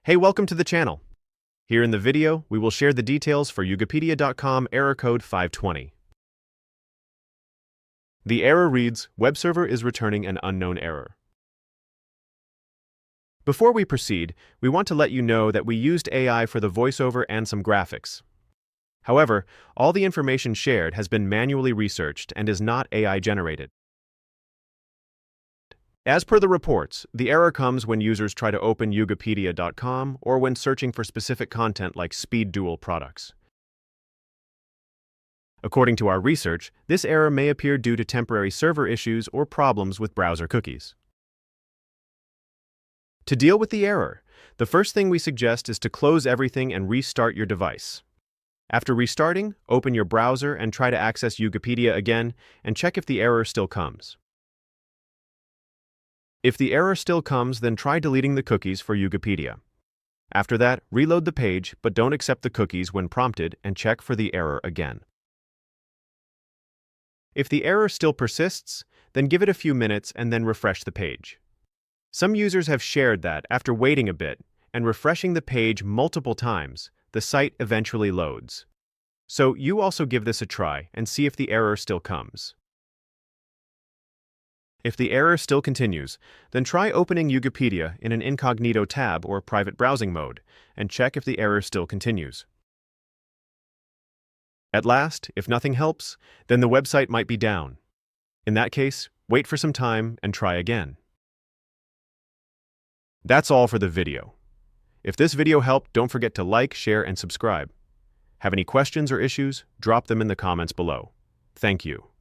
Hey, welcome to the channel. Here in the video, we will share the details for Yugipedia.com error code 520. The error reads, web server is returning an unknown error. Before we proceed, we want to let you know that we used AI for the voiceover and some graphics. However, all the information shared has been manually researched and is not AI generated. As per the reports, the error comes when users try to open Yugipedia.com or when searching for specific content like speed dual products. According to our research, this error may appear due to temporary server issues or problems with browser cookies. To deal with the error, the first thing we suggest is to close everything and restart your device. After restarting, open your browser and try to access Yugipedia again and check if the error still comes. If the error still comes, then try deleting the cookies for Yugipedia. After that, reload the page, but don't accept the cookies when prompted and check for the error again. If the error still persists, then give it a few minutes and then refresh the page. Some users have shared that, after waiting a bit and refreshing the page multiple times, the site eventually loads. So you also give this a try and see if the error still comes. If the error still continues, then try opening Yugipedia in an incognito tab or private browsing mode and check if the error still continues. At last, if nothing helps, then the website might be down. In that case, wait for some time and try again. That's all for the video. If this video helped, don't forget to like, share, and subscribe. Have any questions or issues? Drop them in the comments below. Thank you.